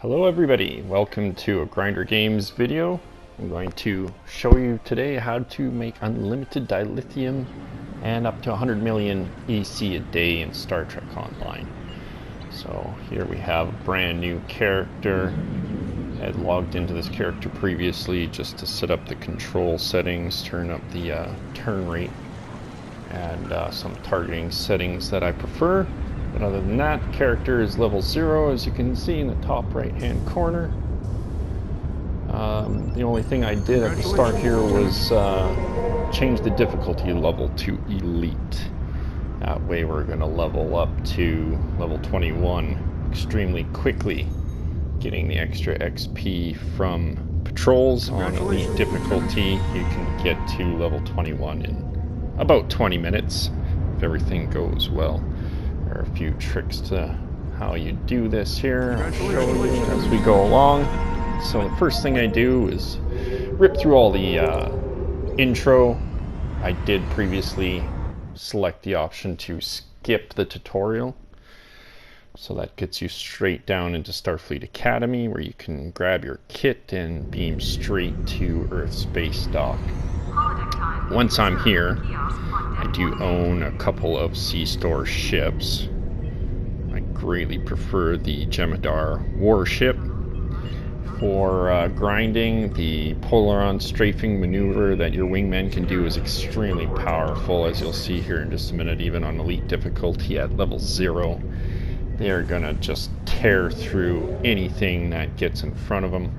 Hello everybody, welcome to a Grinder Games video. I'm going to show you today how to make unlimited dilithium and up to 100 million EC a day in Star Trek Online. So here we have a brand new character. I had logged into this character previously just to set up the control settings, turn up the turn rate, and some targeting settings that I prefer. But other than that, the character is level 0, as you can see in the top right hand corner. The only thing I did at the start here was change the difficulty level to Elite. That way we're going to level up to level 21 extremely quickly, getting the extra XP from patrols. On Elite difficulty you can get to level 21 in about 20 minutes if everything goes well. There are a few tricks to how you do this here. I'll show you as we go along. So the first thing I do is rip through all the intro. I did previously select the option to skip the tutorial. So that gets you straight down into Starfleet Academy, where you can grab your kit and beam straight to Earth SPACEDOCK. Once I'm here, I do own a couple of C-Store ships. I greatly prefer the Jemadar warship. For grinding, the Polaron strafing maneuver that your wingmen can do is extremely powerful, as you'll see here in just a minute. Even on Elite difficulty at level 0, they are gonna just tear through anything that gets in front of them.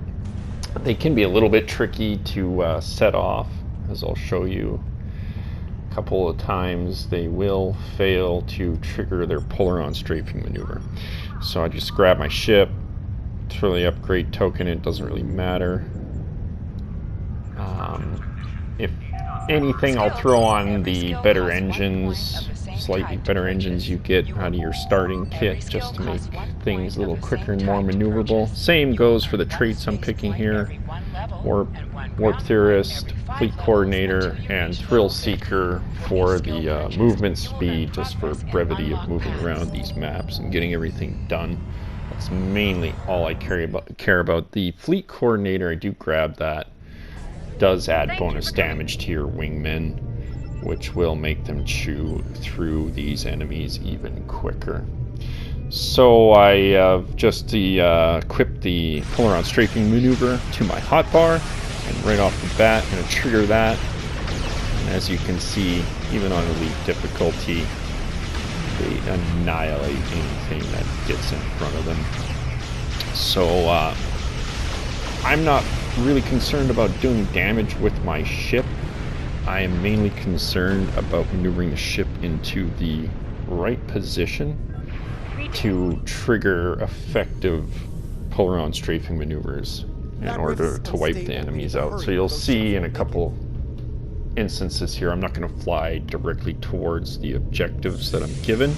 They can be a little bit tricky to set off, as I'll show you. A couple of times they will fail to trigger their Polaron strafing maneuver. So I just grab my ship, throw the upgrade token, it doesn't really matter. If anything, I'll throw on the better engines, slightly better engines you get out of your starting kit, just to make things a little quicker and more maneuverable. Same goes for the traits I'm picking here. Warp Theorist, Fleet Coordinator, and Thrill Seeker for the movement speed, just for brevity of moving around these maps and getting everything done. That's mainly all I care about. The Fleet Coordinator, I do grab that. Does add bonus damage to your wingmen, which will make them chew through these enemies even quicker. So I just equipped the Polaron strafing maneuver to my hotbar, and right off the bat I'm going to trigger that. And as you can see, even on Elite difficulty, they annihilate anything that gets in front of them. So I'm not really concerned about doing damage with my ship. I am mainly concerned about maneuvering the ship into the right position to trigger effective Polaron strafing maneuvers in order to wipe the enemies out. So you'll see in a couple instances here, I'm not going to fly directly towards the objectives that I'm given.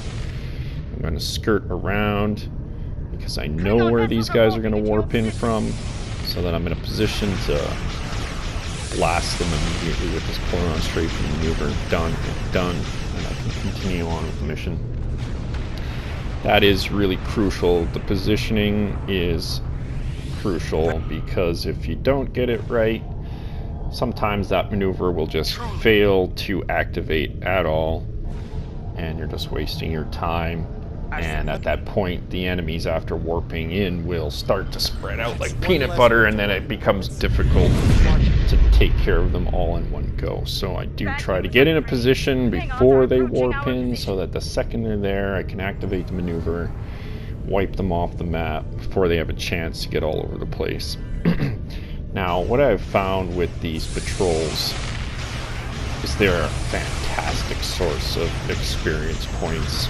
I'm going to skirt around because I know where these guys are going to warp in from, so that I'm in a position to blast them immediately with this Polaron strafing maneuver. Done and done, and I can continue on with the mission. That is really crucial. The positioning is crucial, because if you don't get it right, sometimes that maneuver will just fail to activate at all, and you're just wasting your time. And at that point, the enemies, after warping in, will start to spread out like peanut butter, and then it becomes difficult to take care of them all in one go. So I do try to get in a position before they warp in, so that the second they're there, I can activate the maneuver, wipe them off the map before they have a chance to get all over the place. Now, what I've found with these patrols is they're a fantastic source of experience points,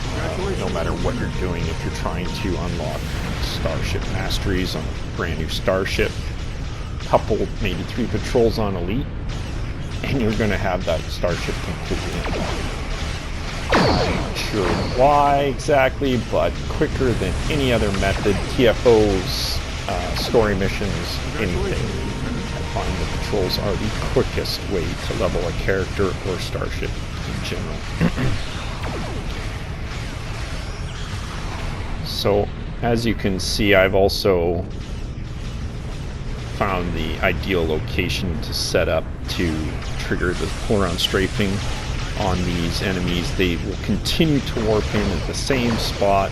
no matter what you're doing. If you're trying to unlock starship masteries on a brand new starship, couple, maybe 3 patrols on Elite, and you're going to have that starship completely unlocked. I'm not sure why exactly, but quicker than any other method, TFOs, story missions, anything. I find the patrols are the quickest way to level a character or starship in general. So As you can see, I've also found the ideal location to set up to trigger the pull-around strafing on these enemies. They will continue to warp in at the same spot.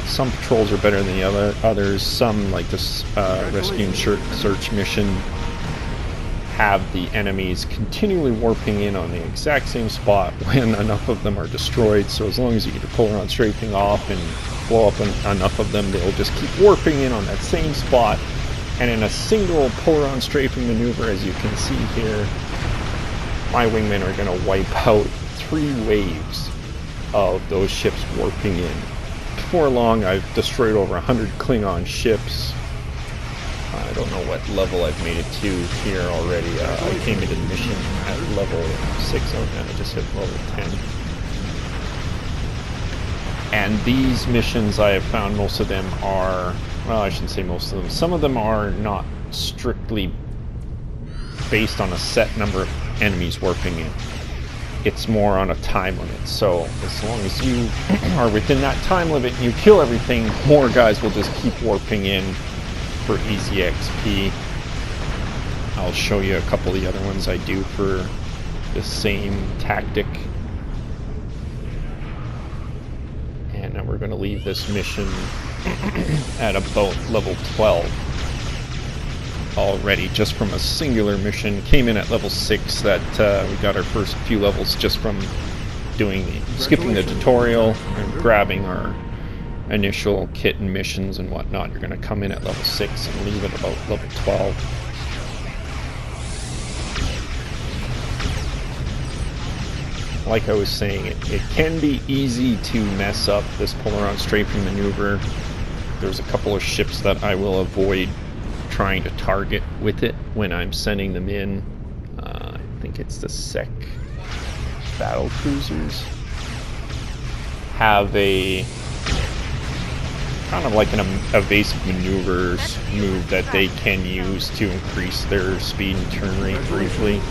Some patrols are better than the others. Some, like this rescue and search mission, have the enemies continually warping in on the exact same spot when enough of them are destroyed. So as long as you get your pull-around strafing off and blow up enough of them, they'll just keep warping in on that same spot. And in a single pull-around strafing maneuver, as you can see here, my wingmen are going to wipe out 3 waves of those ships warping in. Before long, I've destroyed over 100 Klingon ships. I don't know what level I've made it to here already. I came into the mission at level 6, and I just hit level 10. And these missions, I have found most of them are, well, I shouldn't say most of them. Some of them are not strictly based on a set number of enemies warping in. It's more on a time limit. So as long as you are within that time limit and you kill everything, more guys will just keep warping in for easy XP. I'll show you a couple of the other ones I do for the same tactic. And then we're going to leave this mission at about level 12 already, just from a singular mission. Came in at level 6. That we got our first few levels just from skipping the tutorial and grabbing our initial kit and missions and whatnot. You're going to come in at level 6 and leave at about level 12. Like I was saying, it can be easy to mess up this pull-around strafing maneuver. There's a couple of ships that I will avoid trying to target with it when I'm sending them in. I think it's the SEC battle cruisers. Have a kind of like an evasive maneuvers move that they can use to increase their speed and turn rate briefly.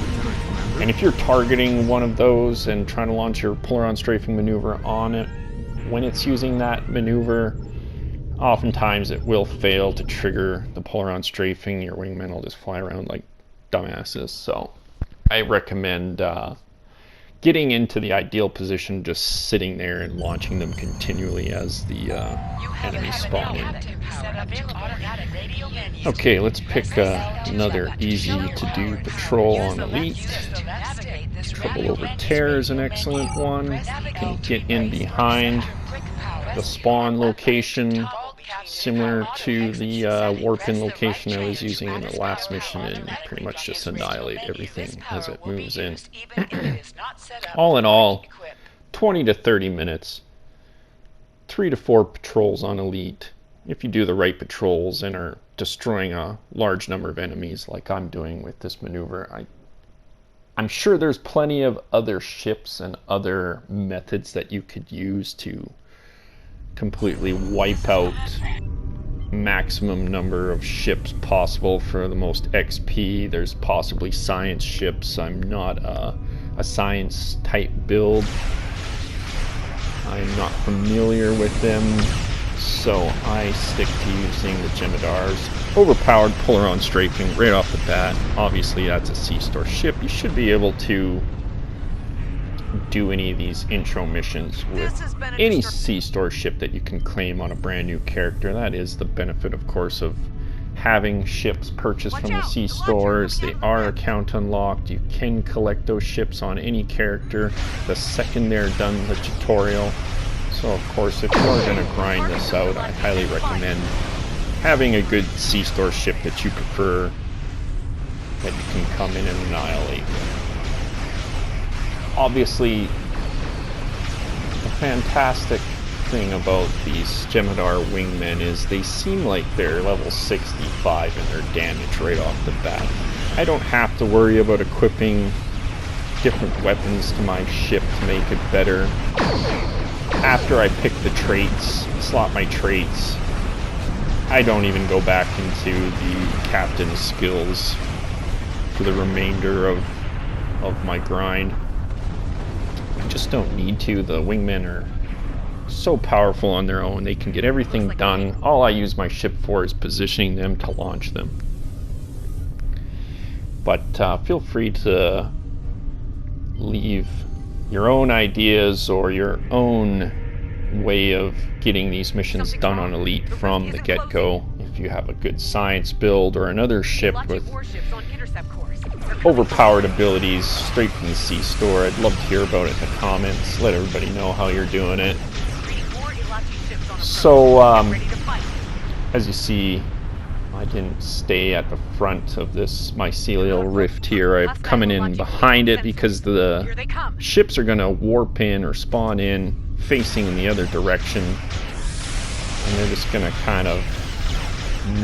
And if you're targeting one of those and trying to launch your pull-around strafing maneuver on it, when it's using that maneuver, oftentimes it will fail to trigger the pull-around strafing. Your wingmen will just fly around like dumbasses. So I recommend getting into the ideal position, just sitting there and launching them continually as the enemies spawn in. Okay, let's pick another easy-to-do patrol on Elite. Trouble over Terror is an excellent one. You can get in behind the spawn location, similar to the warp-in location I was using in the last mission, and pretty much just annihilate everything as it moves in. All in all, 20 to 30 minutes, 3 to 4 patrols on Elite. If you do the right patrols and are destroying a large number of enemies like I'm doing with this maneuver, I'm sure there's plenty of other ships and other methods that you could use to completely wipe out maximum number of ships possible for the most XP. There's possibly science ships. I'm not a science type build. I'm not familiar with them, so I stick to using the Jemadars. Overpowered pull-around strafing right off the bat. Obviously that's a C-Store ship. You should be able to do any of these intro missions with any C-Store ship that you can claim on a brand new character. That is the benefit, of course, of having ships purchased from the C-Stores. They are account unlocked. You can collect those ships on any character the second they're done the tutorial. So of course, if you are going to grind this out, I highly recommend having a good C-Store ship that you prefer, that you can come in and annihilate. Obviously, the fantastic thing about these Jemadar wingmen is they seem like they're level 65 in their damage right off the bat. I don't have to worry about equipping different weapons to my ship to make it better. After I pick the traits, slot my traits, I don't even go back into the captain's skills for the remainder of my grind. I just don't need to. The wingmen are so powerful on their own. They can get everything done. All I use my ship for is positioning them to launch them. But feel free to leave your own ideas or your own way of getting these missions done on Elite from the get-go. If you have a good science build or another ship with overpowered abilities straight from the C-store, I'd love to hear about it in the comments. Let everybody know how you're doing it. So, as you see, I didn't stay at the front of this mycelial rift here. I'm coming in behind it because the ships are going to warp in or spawn in facing in the other direction. And they're just going to kind of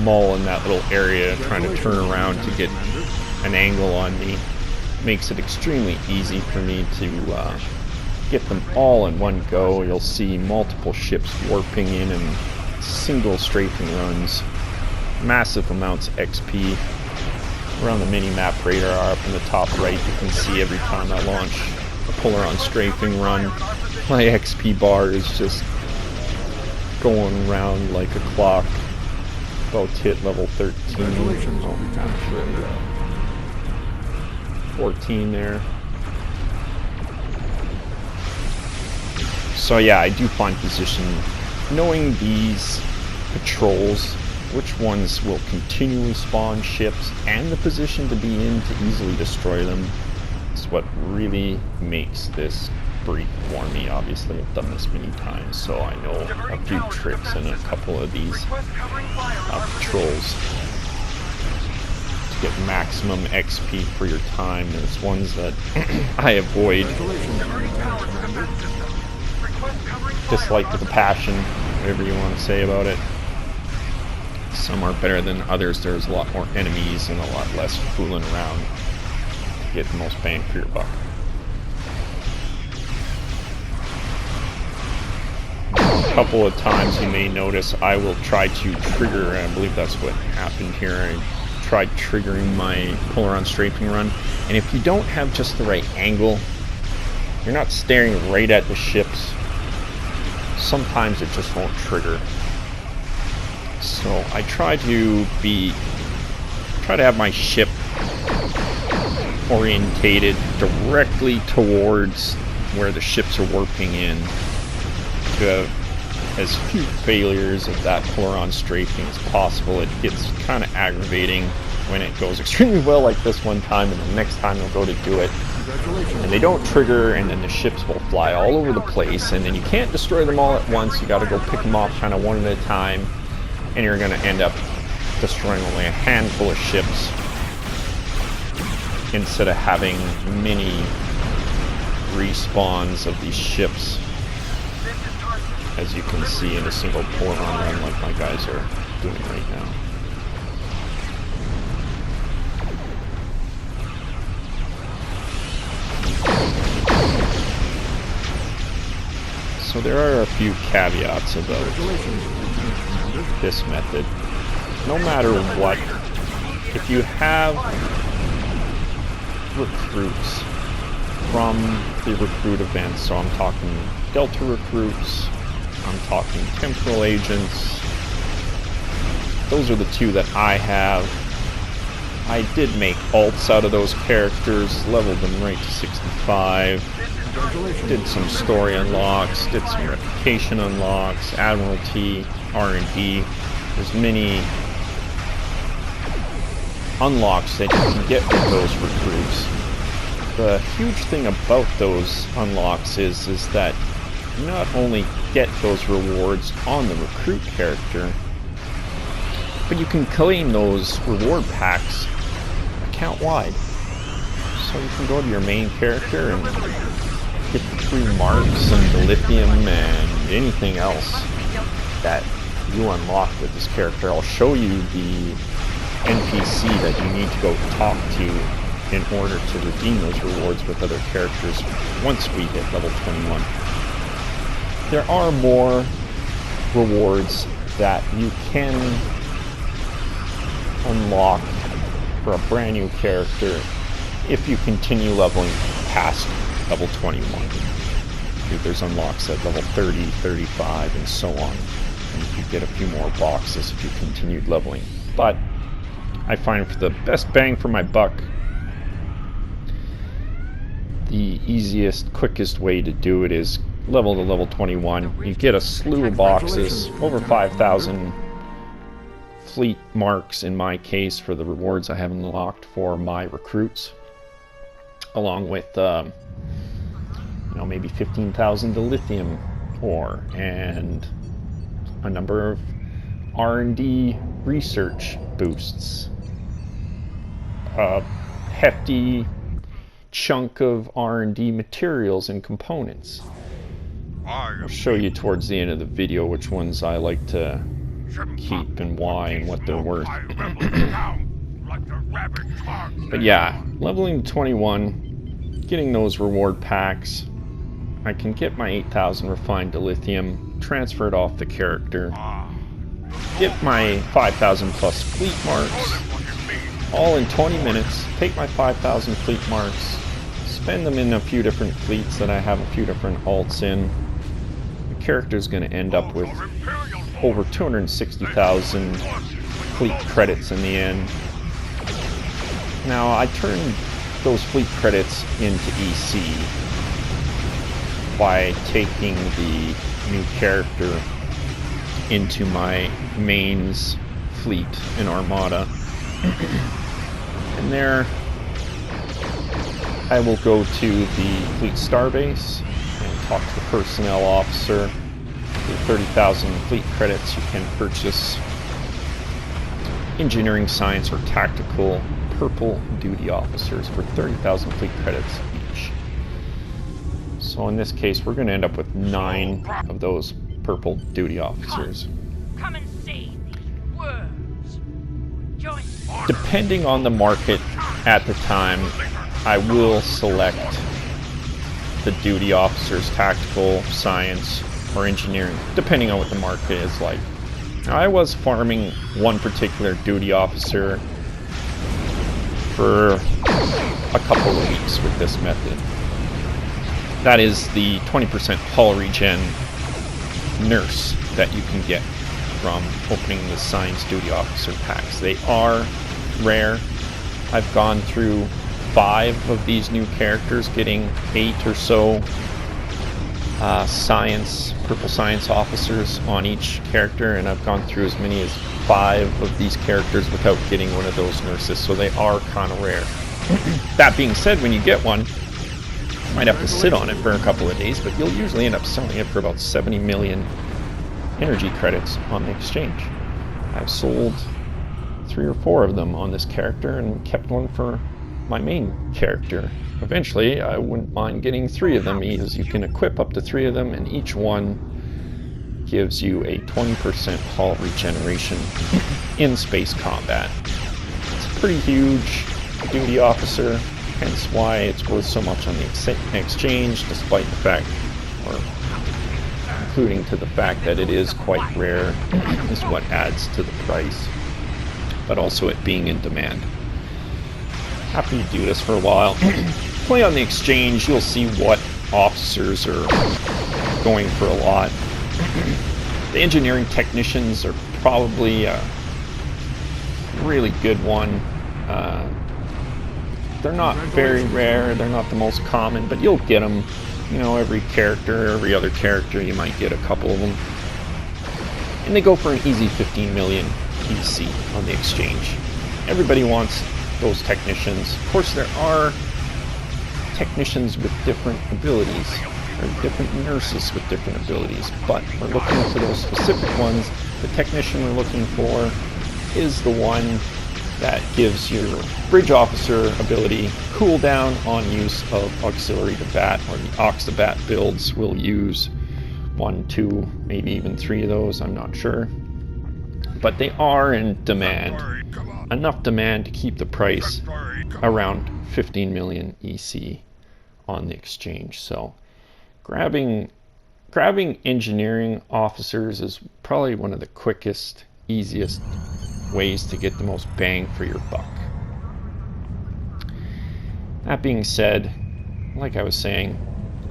mull in that little area, trying to turn around to get an angle on me. Makes it extremely easy for me to get them all in one go. You'll see multiple ships warping in single strafing runs. Massive amounts of XP. Around the mini-map radar up in the top right, you can see every time I launch a Polaron strafing run, my XP bar is just going around like a clock. About to hit level 13. Oh, gosh. 14 there. So yeah, I do find position. Knowing these patrols, which ones will continually spawn ships, and the position to be in to easily destroy them, is what really makes this brief for me. Obviously, I've done this many times, so I know a few tricks in a couple of these patrols to get maximum XP for your time. There's ones that I avoid, dislike with a passion, whatever you want to say about it. Some are better than others. There's a lot more enemies and a lot less fooling around to get the most bang for your buck. A couple of times you may notice I will try to trigger, and I believe that's what happened here. I tried triggering my Polaron strafing run, and if you don't have just the right angle, you're not staring right at the ships, sometimes it just won't trigger. So I try to have my ship orientated directly towards where the ships are warping in to have as few failures of that Polaron strafing as possible. It gets kind of aggravating when it goes extremely well like this one time, and the next time you'll go to do it and they don't trigger, and then the ships will fly all over the place, and then you can't destroy them all at once. You got to go pick them off kind of one at a time, and you're going to end up destroying only a handful of ships instead of having many respawns of these ships, as you can see in a single Polaron run like my guys are doing right now. So there are a few caveats about this method. No matter what, if you have recruits from the recruit events, so I'm talking Delta recruits, I'm talking temporal agents, those are the two that I have. I did make alts out of those characters, leveled them right to 65, did some story unlocks, did some reputation unlocks, Admiralty, R&D. There's many unlocks that you can get with those recruits. The huge thing about those unlocks is that you not only get those rewards on the recruit character, but you can claim those reward packs account-wide. So you can go to your main character and get the free marks and Dilithium and anything else that you unlock with this character. I'll show you the NPC that you need to go talk to in order to redeem those rewards with other characters once we hit level 21. There are more rewards that you can unlock for a brand new character if you continue leveling past level 21. obviously there's unlocks at level 30, 35, and so on. And you could get a few more boxes if you continued leveling. But I find for the best bang for my buck, the easiest, quickest way to do it is level to level 21. You get a slew of boxes, over 5,000 fleet marks in my case for the rewards I have unlocked for my recruits, along with maybe 15,000 Dilithium ore and a number of R&D research boosts, a hefty chunk of R&D materials and components. I'll show you towards the end of the video which ones I like to keep and why and what they're worth. But yeah, leveling to 21, getting those reward packs, I can get my 8,000 refined dilithium, transfer it off the character, get my 5,000 plus fleet marks, all in 20 minutes, take my 5,000 fleet marks, spend them in a few different fleets that I have a few different alts in. The character's going to end up with over 260,000 fleet credits in the end. Now, I turned those fleet credits into EC by taking the new character into my mains fleet in Armada. And there I will go to the fleet STARBASE and talk to the personnel officer. For 30,000 fleet credits you can purchase engineering science or tactical purple duty officers for 30,000 fleet credits each. So in this case we're going to end up with 9 of those purple duty officers. Come and see these words. Join. Depending on the market at the time, I will select the duty officers, tactical, science, or engineering, depending on what the market is like. Now, I was farming one particular duty officer for a couple of weeks with this method. That is the 20% hull regen nurse that you can get from opening the science duty officer packs. They are rare. I've gone through 5 of these new characters, getting 8 or so purple science officers on each character, and I've gone through as many as 5 of these characters without getting one of those nurses, so they are kind of rare. That being said, when you get one, you might have to sit on it for a couple of days, but you'll usually end up selling it for about 70 million energy credits on the exchange. I've sold 3 or 4 of them on this character and kept one for my main character. Eventually, I wouldn't mind getting 3 of them, because you can equip up to 3 of them, and each one gives you a 20% hull regeneration in space combat. It's a pretty huge duty officer, hence why it's worth so much on the exchange, despite the fact, or including to the fact that it is quite rare, is what adds to the price, but also it being in demand. Happy to do this for a while. Play on the exchange, you'll see what officers are going for a lot. The engineering technicians are probably a really good one. They're not very rare, they're not the most common, but you'll get them. You know, every other character, you might get a couple of them. And they go for an easy 15 million EC on the exchange. Everybody wants those technicians. Of course, there are technicians with different abilities, or different nurses with different abilities, but we're looking for those specific ones. The technician we're looking for is the one that gives your bridge officer ability cooldown on use of auxiliary to bat, or the Ox to Bat builds will use 1, 2, maybe even 3 of those, I'm not sure. But they are in demand. Enough demand to keep the price around 15 million EC on the exchange. So grabbing engineering officers is probably one of the quickest, easiest ways to get the most bang for your buck. That being said, like I was saying,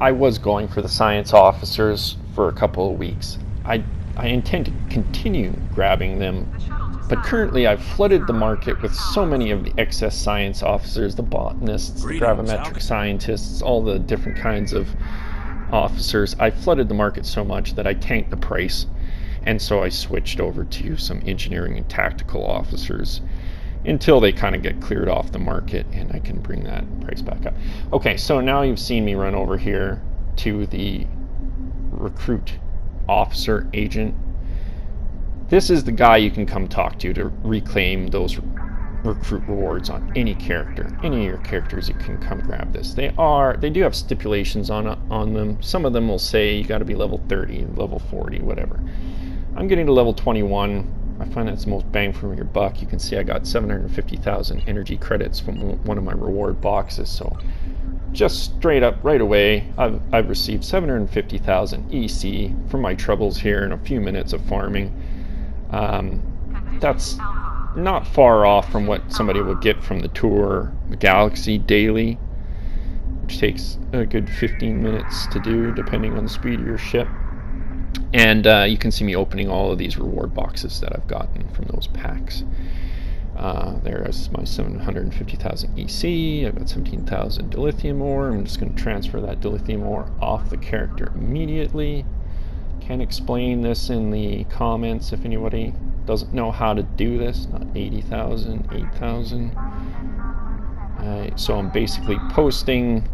I was going for the science officers for a couple of weeks. I intend to continue grabbing them, but currently I've flooded the market with so many of the excess science officers, the botanists, the gravimetric scientists, all the different kinds of officers. I flooded the market so much that I tanked the price, and so I switched over to some engineering and tactical officers until they kind of get cleared off the market and I can bring that price back up. Okay, so now you've seen me run over here to the recruit officer agent. This is the guy you can come talk to reclaim those recruit rewards on any character. Any of your characters, you can come grab this. They do have stipulations on them. Some of them will say you got to be level 30, level 40, whatever. I'm getting to level 21. I find that's the most bang for your buck. You can see I got 750,000 energy credits from one of my reward boxes. So just straight up right away, I've received 750,000 EC for my troubles here in a few minutes of farming. That's not far off from what somebody will get from the tour the Galaxy daily, which takes a good 15 minutes to do depending on the speed of your ship. And you can see me opening all of these reward boxes that I've gotten from those packs. There's my 750,000 EC. I've got 17,000 Dilithium ore. I'm just going to transfer that Dilithium ore off the character immediately. Can explain this in the comments if anybody doesn't know how to do this. Not 80,000, 8,000. So I'm basically posting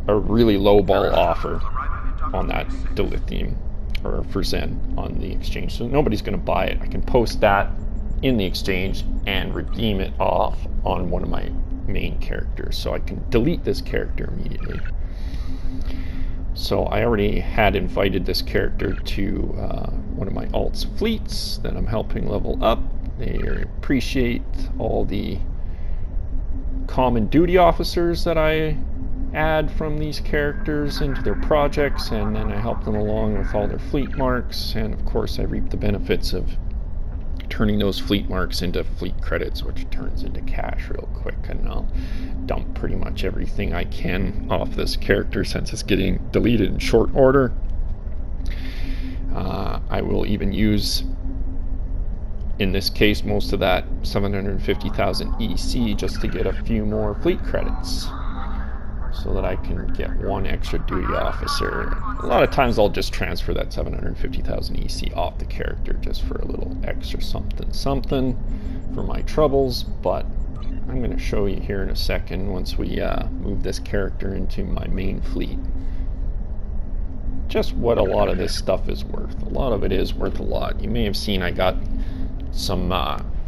a really low ball offer on that Dilithium, or for Zen on the exchange. So nobody's going to buy it. I can post that in the exchange and redeem it off on one of my main characters. So I can delete this character immediately. So I already had invited this character to one of my alt's fleets that I'm helping level up. They appreciate all the common duty officers that I add from these characters into their projects, and then I help them along with all their fleet marks, and of course I reap the benefits of turning those fleet marks into fleet credits, which turns into cash real quick, and I'll dump pretty much everything I can off this character since it's getting deleted in short order. I will even use, in this case, most of that 750,000 EC just to get a few more fleet credits, so that I can get one extra duty officer. A lot of times I'll just transfer that 750,000 EC off the character just for a little extra something for my troubles, but I'm going to show you here in a second once we move this character into my main fleet just what a lot of this stuff is worth. A lot of it is worth a lot. You may have seen I got some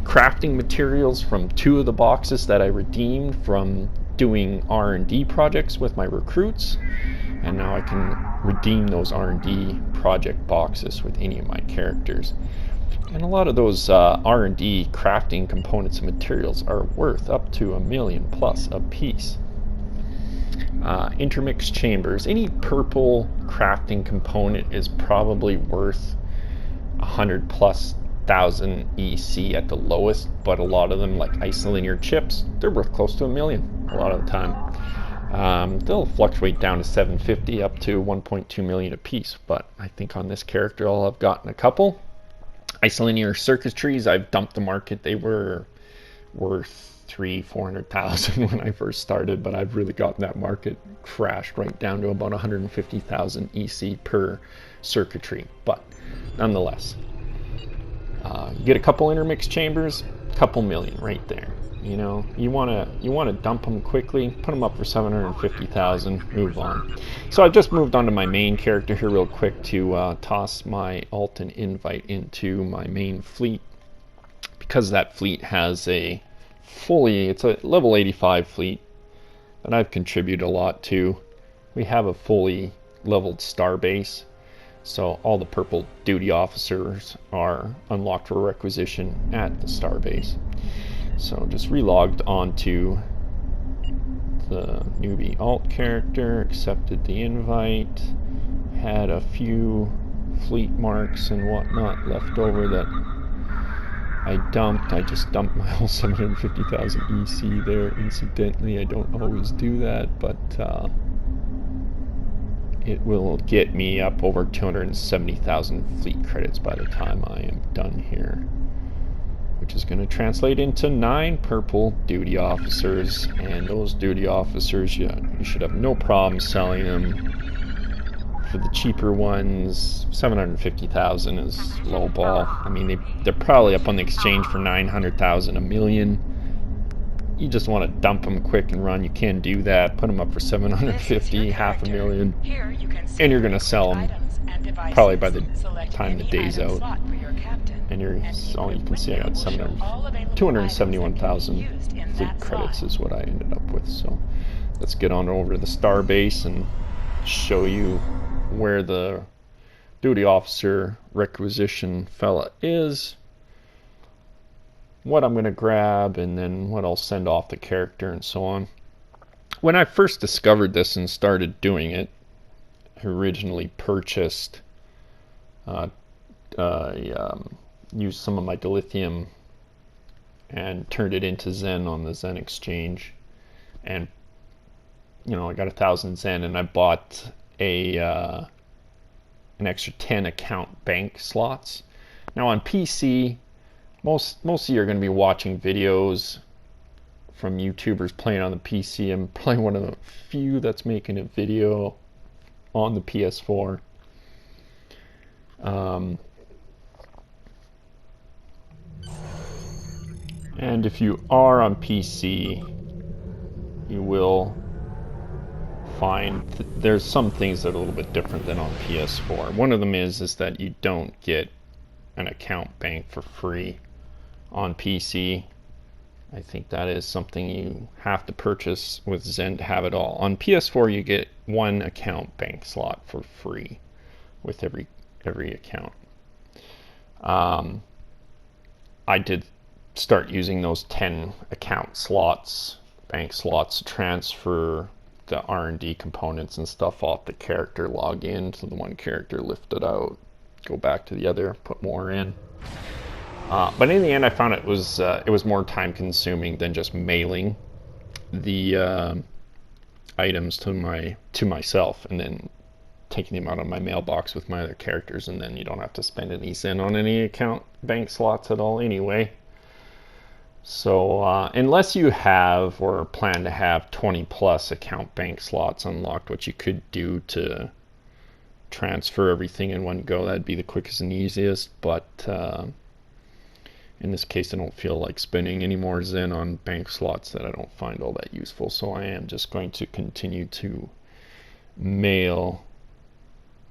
crafting materials from 2 of the boxes that I redeemed from doing R&D projects with my recruits, and now I can redeem those R&D project boxes with any of my characters. And a lot of those R&D crafting components and materials are worth up to $1 million plus a piece. Intermix chambers, any purple crafting component is probably worth 100 plus thousand EC at the lowest, but a lot of them, like isolinear chips, they're worth close to $1 million a lot of the time. They'll fluctuate down to 750 up to 1.2 million a piece, but I think on this character I've gotten a couple. Isolinear circuitries, I've dumped the market. They were worth 300,000-400,000 when I first started, but I've really gotten that market crashed right down to about 150,000 EC per circuitry. But nonetheless, you get a couple intermix chambers, couple million right there. You know, you want to dump them quickly, put them up for 750,000, move on. So I've just moved on to my main character here real quick to toss my alt and invite into my main fleet, because that fleet has it's a level 85 fleet that I've contributed a lot to. We have a fully leveled STARBASE, so all the purple duty officers are unlocked for requisition at the STARBASE. So just relogged onto the newbie alt character, accepted the invite, had a few fleet marks and whatnot left over that I dumped. I just dumped my whole 750,000 EC there incidentally. I don't always do that, but it will get me up over 270,000 fleet credits by the time I am done here, which is going to translate into 9 purple duty officers, and those duty officers, you should have no problem selling them. For the cheaper ones, 750,000 is low ball. I mean, they're probably up on the exchange for 900,000, a million. You just want to dump them quick and run. You can do that. Put them up for 750, half a million, and you're going to sell them probably by the time the day's out. And you can see I got 271,000 fleet credits is what I ended up with. So let's get on over to the STARBASE and show you where the duty officer requisition fella is, what I'm going to grab, and then what I'll send off the character and so on. When I first discovered this and started doing it, I originally purchased used some of my Dilithium and turned it into Zen on the Zen exchange, and I got 1,000 Zen, and I bought an extra 10 account bank slots. Now on PC, most of you are going to be watching videos from YouTubers playing on the PC. I'm probably one of the few that's making a video on the PS4. And if you are on PC, you will find there's some things that are a little bit different than on PS4. One of them is that you don't get an account bank for free on PC. I think that is something you have to purchase with Zen to have it all. On PS4, you get 1 account bank slot for free with every account. I did start using those 10 account slots, bank slots, to transfer the R&D components and stuff off the character, log in to the one character, lift it out, go back to the other, put more in. But in the end, I found it was more time consuming than just mailing the items to myself and then taking them out of my mailbox with my other characters, and then you don't have to spend any Zen on any account bank slots at all anyway. So unless you have or plan to have 20 plus account bank slots unlocked, which you could do to transfer everything in one go, that'd be the quickest and easiest. But in this case, I don't feel like spending any more Zen on bank slots that I don't find all that useful. So I am just going to continue to mail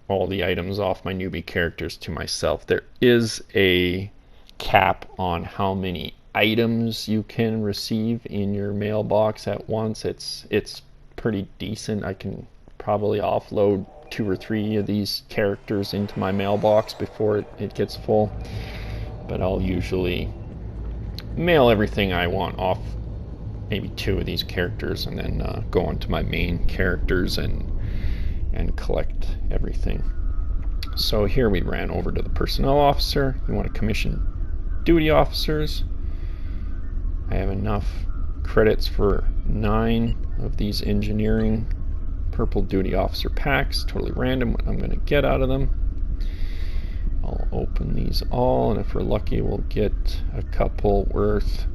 all the items off my newbie characters to myself. There is a cap on how many items you can receive in your mailbox at once. It's pretty decent. I can probably offload 2 or 3 of these characters into my mailbox before it gets full, but I'll usually mail everything I want off maybe 2 of these characters, and then go on to my main characters and collect everything. So here we ran over to the personnel officer. You want to commission duty officers. I have enough credits for 9 of these engineering purple duty officer packs. Totally random what I'm going to get out of them. I'll open these all, and if we're lucky, we'll get a couple worth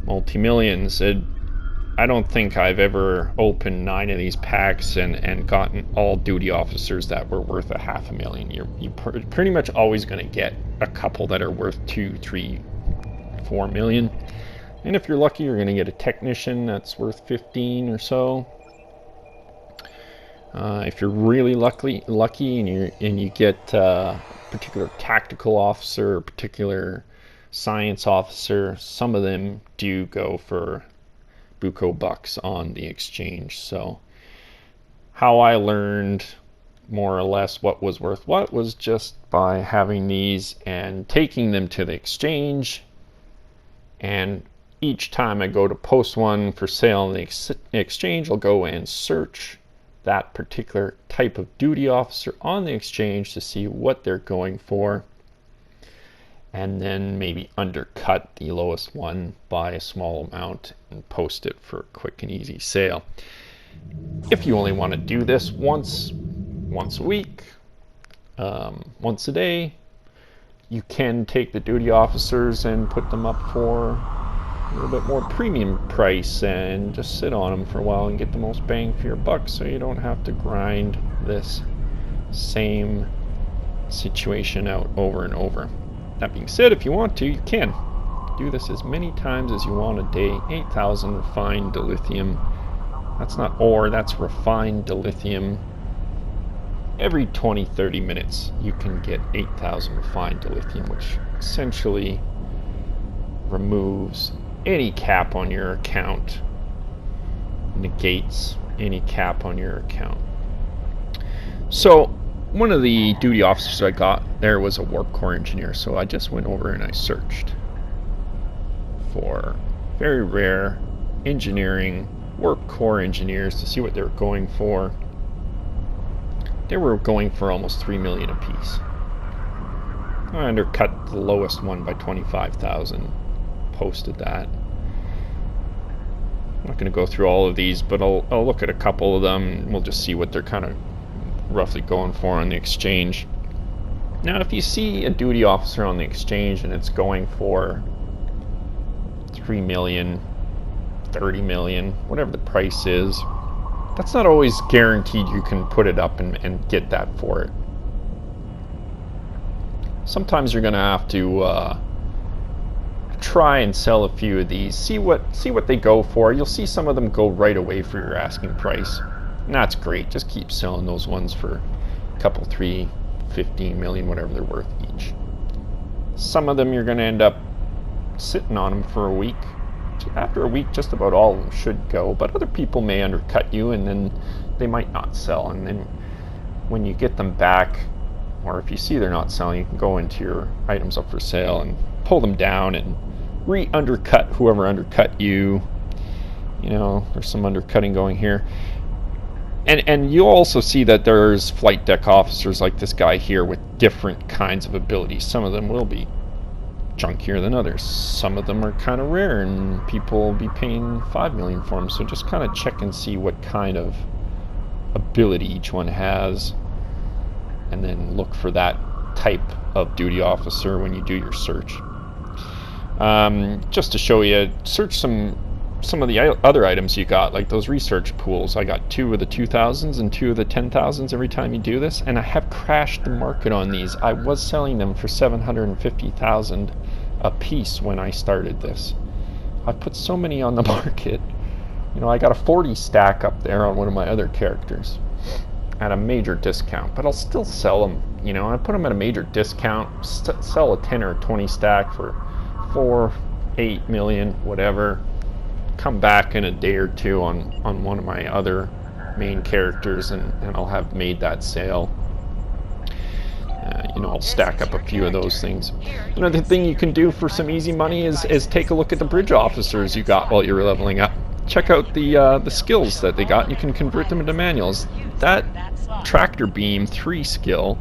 multi-millions. I don't think I've ever opened 9 of these packs and gotten all duty officers that were worth a $500,000. You're pretty much always going to get a couple that are worth 2, 3, 4 million. And if you're lucky, you're going to get a technician that's worth 15 or so. If you're really lucky and you get a particular tactical officer or particular science officer, some of them do go for buco bucks on the exchange. So how I learned more or less what was worth what was just by having these and taking them to the exchange, and each time I go to post one for sale on the exchange, I'll go and search that particular type of duty officer on the exchange to see what they're going for, and then maybe undercut the lowest one by a small amount and post it for a quick and easy sale. If you only want to do this once once a week, once a day. You can take the duty officers and put them up for a little bit more premium price and just sit on them for a while and get the most bang for your buck, so you don't have to grind this same situation out over and over. That being said, if you want to, you can do this as many times as you want a day. 8,000 refined dilithium. That's not ore, that's refined dilithium. Every 20-30 minutes you can get 8,000 refined dilithium, which essentially removes any cap on your account, negates any cap on your account. So one of the duty officers I got there was a warp core engineer, so I just went over and I searched for very rare engineering warp core engineers to see what they were going for. They were going for almost 3 million apiece. I undercut the lowest one by 25,000. Posted that. I'm not going to go through all of these, but I'll look at a couple of them and we'll just see what they're kind of roughly going for on the exchange. Now, if you see a duty officer on the exchange and it's going for 3 million, 30 million, whatever the price is, that's not always guaranteed you can put it up and get that for it. Sometimes you're going to have to try and sell a few of these, see what they go for. You'll see some of them go right away for your asking price, and that's great. Just keep selling those ones for a couple, 3, 15 million, whatever they're worth each. Some of them you're going to end up sitting on them for a week. After a week, just about all of them should go, but other people may undercut you and then they might not sell. And then when you get them back, or if you see they're not selling, you can go into your items up for sale and pull them down and re-undercut whoever undercut you. You know, there's some undercutting going here. And you'll also see that there's flight deck officers like this guy here with different kinds of abilities. Some of them will be junkier than others. Some of them are kind of rare and people will be paying 5 million for them. So just kind of check and see what kind of ability each one has, and then look for that type of duty officer when you do your search. Just to show you, search some of the other items you got, like those research pools. I got 2 of the 2,000s and 2 of the 10,000s every time you do this, and I have crashed the market on these. I was selling them for 750,000 a piece when I started this. I put so many on the market. You know, I got a 40 stack up there on one of my other characters at a major discount, but I'll still sell them. You know, I put them at a major discount, sell a 10 or a 20 stack for 4, 8 million, whatever. Come back in a day or two on one of my other main characters, and I'll have made that sale. You know, I'll stack up a few of those things. Another thing you can do for some easy money is take a look at the bridge officers you got while you're leveling up. Check out the skills that they got. You can convert them into manuals. That tractor beam 3 skill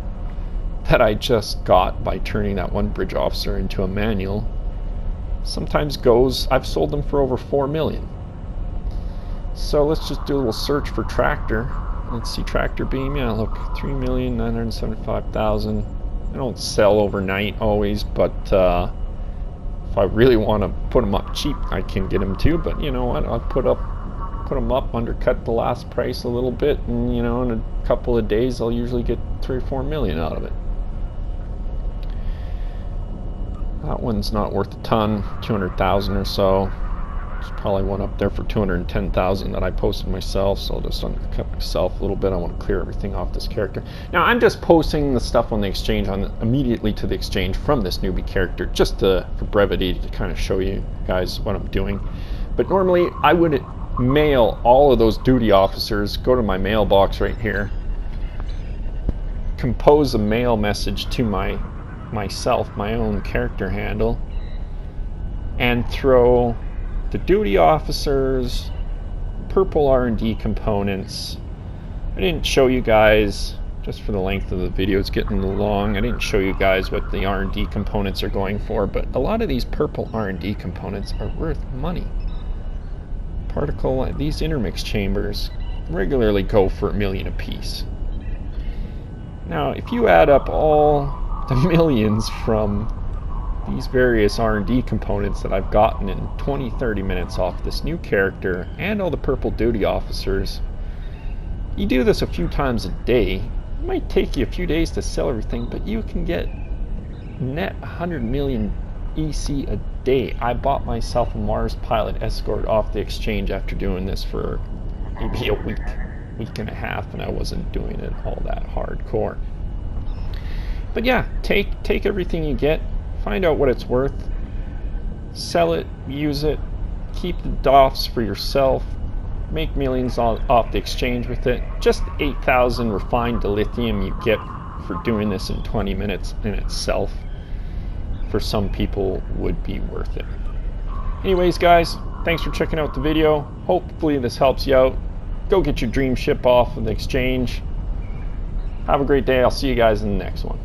that I just got by turning that one bridge officer into a manual sometimes goes, I've sold them for over 4 million. So let's just do a little search for tractor. Let's see, tractor beam, yeah, look, 3,975,000. I don't sell overnight always, but if I really want to put them up cheap, I can get them too. But you know what, I'll put them up, undercut the last price a little bit, and you know, in a couple of days I'll usually get 3 or 4 million out of it. That one's not worth a ton, 200,000 or so. There's probably one up there for 210,000 that I posted myself, so I'll just undercut myself a little bit. I want to clear everything off this character. Now I'm just posting the stuff on the exchange immediately to the exchange from this newbie character, just for brevity, to kind of show you guys what I'm doing. But normally I would mail all of those duty officers, go to my mailbox right here, compose a mail message to myself, my own character handle, and throw the duty officers, purple R&D components. I didn't show you guys, just for the length of the video, it's getting long, I didn't show you guys what the R&D components are going for, but a lot of these purple R&D components are worth money. These intermix chambers regularly go for $1 million a piece. Now, if you add up all the millions from these various R&D components that I've gotten in 20-30 minutes off this new character and all the purple duty officers, you do this a few times a day. It might take you a few days to sell everything, but you can get net 100 million EC a day. I bought myself a Mars pilot escort off the exchange after doing this for maybe a week and a half, and I wasn't doing it all that hardcore. But yeah, take everything you get, find out what it's worth, sell it, use it, keep the DOFs for yourself, make millions off the exchange with it. Just 8,000 refined dilithium you get for doing this in 20 minutes in itself, for some people, would be worth it. Anyways, guys, thanks for checking out the video. Hopefully this helps you out. Go get your dream ship off of the exchange. Have a great day. I'll see you guys in the next one.